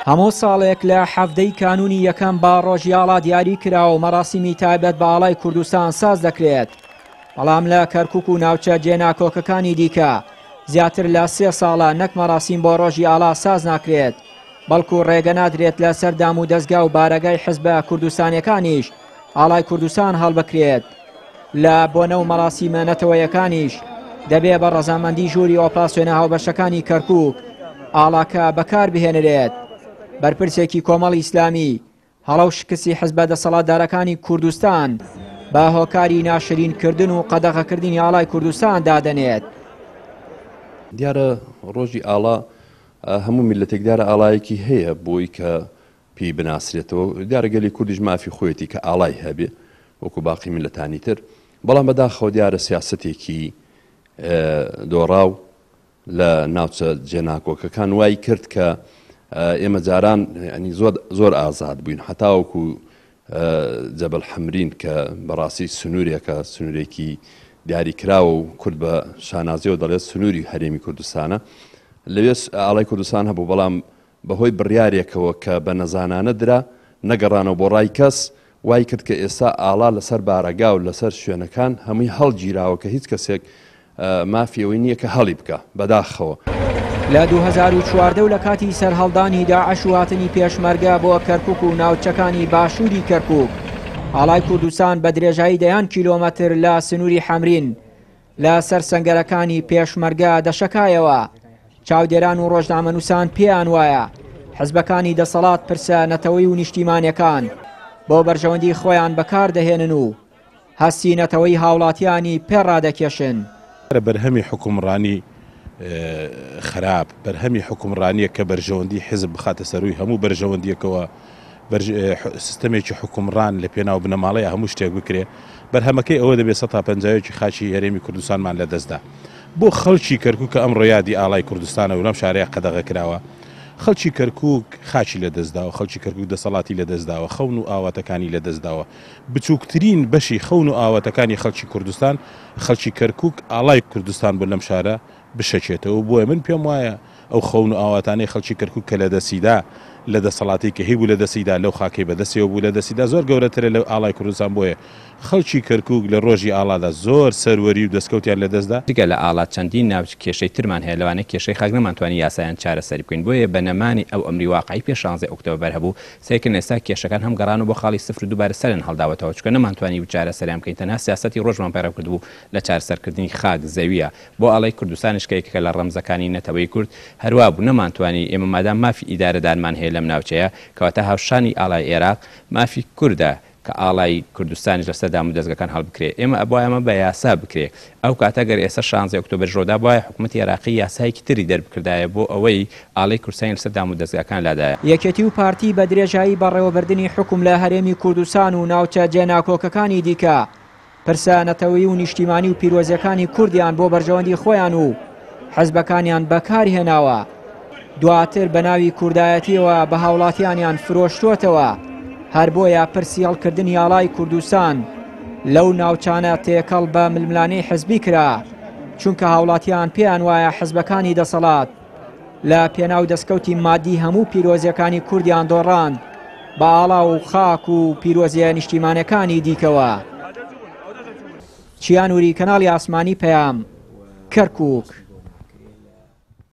هەموو ساڵێک لە حەفدەی کانونی یەکەم با ڕۆژیاڵا دیاری کراوە و مەراسیمی تایبەت بە ئاڵای کوردستان ساز دەکرێت. بەڵام لە کەرکووک و ناوچە جێناکۆکەکانی دیکە زیاتر لە 3 ساڵە نەک مەراسیم بۆ ڕۆژی ئاڵا ساز ناکرێت، بەڵکو ڕێگە نادرێت لە سەردام و دەستگا و بارەگای حیزبە کوردستانیەکانیش ئاڵای کوردستان هەڵبکرێت. لە بۆنە و مەراسیمە نەتەوەیەکانیش دەبێ بە ڕەزامەندی ژووری ئۆپراسیۆنە هاوبەشەکانی کەرکووک ئاڵاکە بەکار بهێنرێت. بەرپرسێکی کۆمەڵی ئیسلامی هەڵە و شکستی حیزبە دەسەڵاتدارەکانی کوردستان بە هۆکاری ناشرینکردن و قەدەغەکردنی ئاڵای کوردستان دادەنێت. دیارە ڕۆژی ئاڵا هەموو میلەتێک دیارە ئاڵایەکی هەیە بۆی کە پێی بناسرێتەوە. دیارە گەلی کوردیش مافی خۆیەتی کە ئاڵای هەبێ وەکو باقی میلەتانی تر، بەڵام بەداخەوە دیارە سیاسەتێکی دۆڕاو لە ناوچە جێناکۆکەکان وای کرد کە ئێمە جاران زۆر ئازاد بووین، هەتاوەکو جەبەل حەمرین کە بەڕاستی سنوورێکە، سنوورێکی دیاری کراوە و کورد بە شانازیەوە دەڵێت سنووری هەرێمی کوردستانە، لەوێ ئاڵای کوردستان هەبوو، بەڵام بەهۆی بڕیارێکەوە کە بە نەزانانە درا نەگەڕانەوە بۆ ڕای کەس وای کرد کە ئێستا ئاڵا لەسەر بارەگا و لەسەر شوێنەکان هەمووی هەڵگیراوە کە هیچ کەسێک مافیەوەی نییە کە هەڵی بکە بەداخەوە. لە 2014 لە کاتی سەرهەڵدانی داعش و هاتنی پێشمەرگە بۆ کەرکووک و ناوچەکانی باشووری کەرکووک، ئاڵای کوردستان بە درێژایی 10 کیلۆمەتر لە سنووری حەمرین لە سەر سەنگەرەکانی پێشمەرگە دەشەکایەوە. چاودێران و ڕۆژنامەنووسان پێیان وایە حیزبەکانی دەسەڵات پرسە نەتەوەی و نیشتیمانیەکان بۆ بەرژەوەندی خۆیان بەکار دەهێنن و هەستی نەتەوەی هاوڵاتیانی پێڕادەکێشن. بەرهەمی حکومڕانی خراپ، بەرهەمی حکومڕانیە کە بەرژەوەندی حیزب بخاتە سەروی هەموو بەرژەوەندیەکەوە سیستەمێکی حکومڕان لە پێناو بنەماڵەیە هەموو شتێک بکرێ، بەرهەمەکەی ئەوە دەبێت 150 خاچی هەرێمی کوردستانمان لە دەستدا. بۆ خەڵکی کەرکووک کە ئەمڕۆ یادی ئاڵای کوردستانە و لەم شارەیە قەدەغە کراوە، خەڵکی کەرکووک خاچی لە دەستداوە، خەڵکی کەرکووک دەسەڵاتی لە دەستداوە، خەون و ئاواتەکانی لە دەستداوە. بچووکترین بەشی خەون و ئاواتەکانی خەڵکی کوردستان، خەڵکی کەرکووک ئاڵای کوردستان بۆ لەم شارە بشەچێتەوە. بۆیە من پێم وایە ئەو خەون و ئاواتانەی خەڵکی کەرکووک کە لە دەسیدا لە دەسەڵاتی کە هیبوو لە دەسیدا لەو خاکەی بەدەستەوە بوو لە دەسیدا زۆر گەورەترە لە ئاڵای کوردستان. بۆیە خەڵکی کەرکووک لە ڕۆژی ئاڵادا زۆر سەروەری و دەستکەوتیان لە دەستدا. دیگە لە ئاڵات چەندین ناوچ کێشەی ترمان هەیە، لەوانەیە کێشەی خاک نەمانتوانی یاسایان چارەسەری بکەین. بۆیە بەنەمانی ئەو ئەمری واقعی پێش 16 ئۆکتۆبەر هەبوو سێکن ئێستا کێشەکان هەم گەڕان و بۆ خاڵی سفر دووبارە سەرن هەڵداوەتەوە، چکە نەمانتوانی چارەسەریان بکەین. تەنها سیاسەتی ڕۆژمان پەیڕەو کردبوو لە چارەسەرکردنی خاک زەویە بۆ ئاڵای کوردستانش کە لە ڕەمزەکانی نەتەوەی کورد هەروە بوو. نەمانتوانی ئێمە مادام مافی ئیدارەدارمان هەیە لەم ناوچەیە کەواتە هاوشانی ئاڵای عێراق مافی کووردە کە ئاڵای کوردستانیش لە سەردام و دەستگەکان هەڵبکرێ. ئێمە ئەبوایە بە یاسا بکرێ. ئەو کاتەگەر ئێستا 16 ئۆکتۆبەر ڕۆدا بوایە حکوومەتی عێراقی یاسایەکی تری دەربکردایە بۆ ئەوەی ئاڵای کوردستانی لە سەردام و دەستگاکان لادایە. یەکێتی و پارتی بە درێژایی بەڕێوەبردننی حکوم لە هەرێمی کوردستان و ناوچە جێناکۆکەکانی دیکە پرسە نەتەوەی و نیشتیمانی و پیرۆزیەکانی کوردیان بۆ بەرژەوەندی خۆیان و حیزبەکانیان بەکارهێناوە. دواتر بە ناوی کوردایەتیەوە بە هاوڵاتیانیان فرۆشتوتەوە. هەر بۆیە پرسی هەڵکردنی ئاڵای کوردستان لەو ناوچانە تێکەڵ بە ململانەی حزبی کرا، چونکە هاوڵاتیان پێیان وایە حزبەکانی دەسەڵات لە پێناو دەستکەوتی مادی هەموو پیرۆزیەکانی کوردیان دۆڕاند بە ئاڵا و خاک و پیرۆزیە نیشتیمانەکانی دیکەوە. چیانوری کەناڵی ئاسمانی پەیام، کەرکووک.